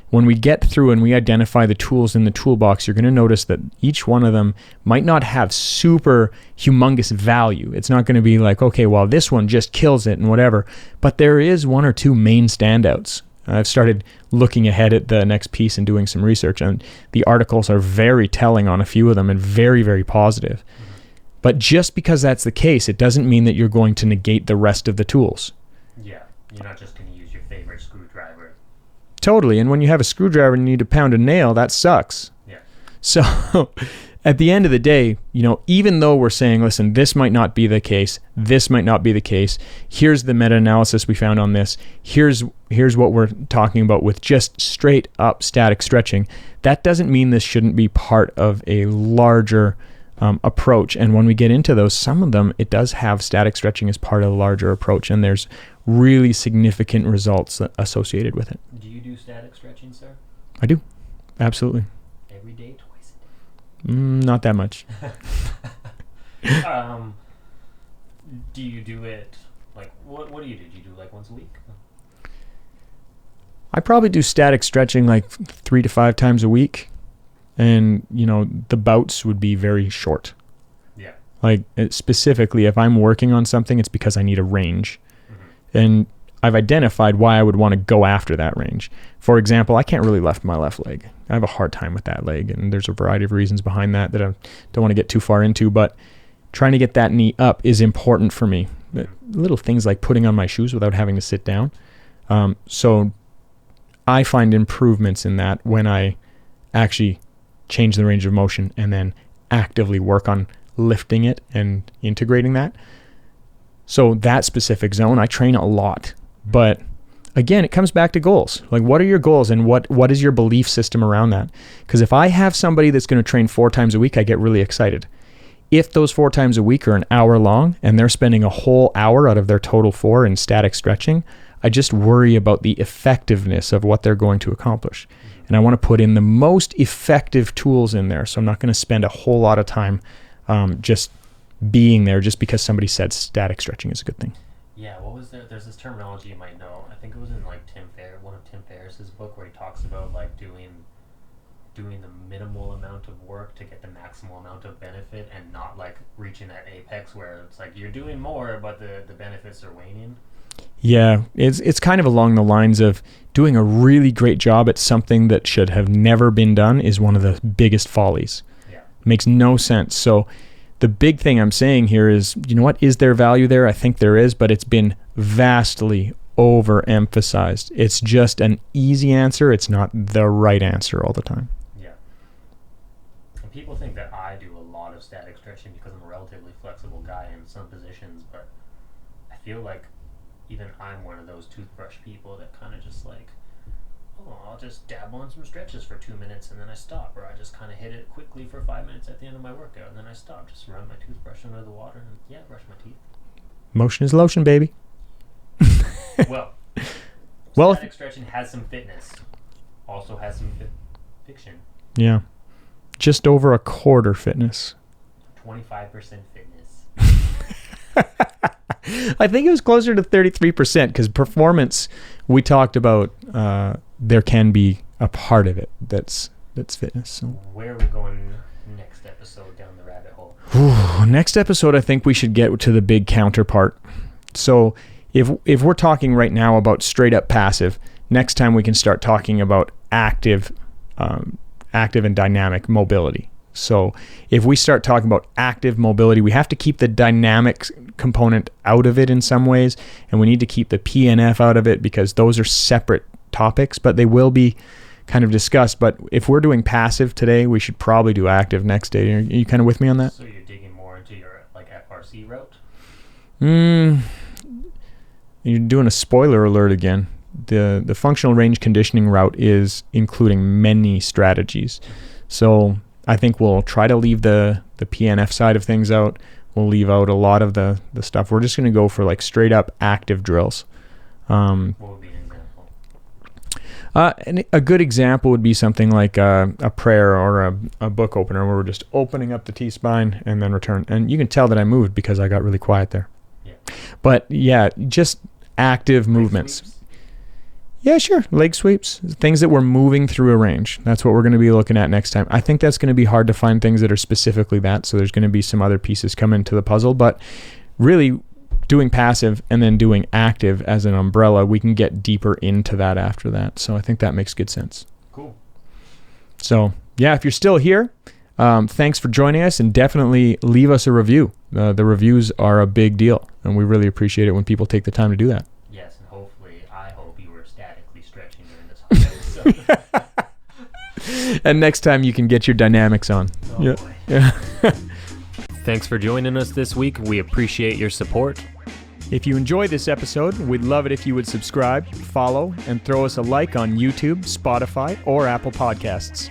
when we get through and we identify the tools in the toolbox, you're going to notice that each one of them might not have super humongous value. It's not going to be like, okay, well, this one just kills it and whatever. But there is one or two main standouts. I've started looking ahead at the next piece and doing some research, and the articles are very telling on a few of them and very, very positive. But just because that's the case, it doesn't mean that you're going to negate the rest of the tools. Yeah, you're not just going to use your favorite screwdriver. Totally. And when you have a screwdriver and you need to pound a nail, that sucks. Yeah. So at the end of the day, even though we're saying, listen, this might not be the case, this might not be the case, here's the meta-analysis we found on this, here's what we're talking about with just straight up static stretching, that doesn't mean this shouldn't be part of a larger approach. And when we get into those, some of them, it does have static stretching as part of a larger approach, and there's really significant results associated with it. Do you do static stretching, sir? I do. Absolutely. Every day, twice a day? Not that much. Do you do it, like, what do you do? Do you do like once a week? I probably do static stretching like 3 to 5 times a week. And, the bouts would be very short. Yeah. Like, specifically, if I'm working on something, it's because I need a range. Mm-hmm. And I've identified why I would want to go after that range. For example, I can't really lift my left leg. I have a hard time with that leg, and there's a variety of reasons behind that I don't want to get too far into, but trying to get that knee up is important for me. Little things like putting on my shoes without having to sit down. So I find improvements in that when I actually change the range of motion and then actively work on lifting it and integrating that. So that specific zone, I train a lot. But again, it comes back to goals. Like, what are your goals and what is your belief system around that? Because if I have somebody that's going to train 4 times a week, I get really excited. If those 4 times a week are an hour long and they're spending a whole hour out of their total 4 in static stretching, I just worry about the effectiveness of what they're going to accomplish. And I want to put in the most effective tools in there. So I'm not going to spend a whole lot of time just being there just because somebody said static stretching is a good thing. Yeah, what was there? There's this terminology you might know. I think it was in like one of Tim Ferriss's book, where he talks about like doing the minimal amount of work to get the maximal amount of benefit, and not like reaching that apex where it's like you're doing more but the benefits are waning. Yeah, it's kind of along the lines of doing a really great job at something that should have never been done is one of the biggest follies. Yeah. Makes no sense. So the big thing I'm saying here is, what is there value there? I think there is, but it's been vastly overemphasized. It's just an easy answer. It's not the right answer all the time. Yeah. And people think that I do a lot of static stretching because I'm a relatively flexible guy in some positions, but I feel like even I'm one of those toothbrush people that kind of just like, oh, I'll just dab on some stretches for 2 minutes and then I stop, or I just kind of hit it quickly for 5 minutes at the end of my workout and then I stop, just run my toothbrush under the water and brush my teeth. Motion is lotion, baby. Well, static stretching has some fitness, also has some fiction. Yeah, just over a quarter fitness. 25% fitness. I think it was closer to 33% because performance, we talked about, there can be a part of it that's fitness. So. Where are we going next episode down the rabbit hole? Next episode, I think we should get to the big counterpart. So if we're talking right now about straight up passive, next time we can start talking about active and dynamic mobility. So if we start talking about active mobility, we have to keep the dynamic component out of it in some ways, and we need to keep the PNF out of it because those are separate topics, but they will be kind of discussed. But if we're doing passive today, we should probably do active next day. Are you kind of with me on that? So you're digging more into your like FRC route? You're doing a spoiler alert again. The functional range conditioning route is including many strategies. So I think we'll try to leave the PNF side of things out. We'll leave out a lot of the stuff. We're just going to go for like straight up active drills. What would be an example? And a good example would be something like a prayer or a book opener where we're just opening up the T-spine and then return. And you can tell that I moved because I got really quiet there. Yeah. But yeah, just active movements. Sweeps? Yeah, sure. Leg sweeps, things that we're moving through a range. That's what we're going to be looking at next time. I think that's going to be hard to find things that are specifically that. So there's going to be some other pieces come into the puzzle. But really doing passive and then doing active as an umbrella, we can get deeper into that after that. So I think that makes good sense. Cool. So yeah, if you're still here, thanks for joining us, and definitely leave us a review. The reviews are a big deal, and we really appreciate it when people take the time to do that. Yes, and hopefully, I hope you were statically stretching during this whole episode. And next time you can get your dynamics on. Oh, yeah. boy. Yeah. Thanks for joining us this week. We appreciate your support. If you enjoyed this episode, we'd love it if you would subscribe, follow, and throw us a like on YouTube, Spotify, or Apple Podcasts.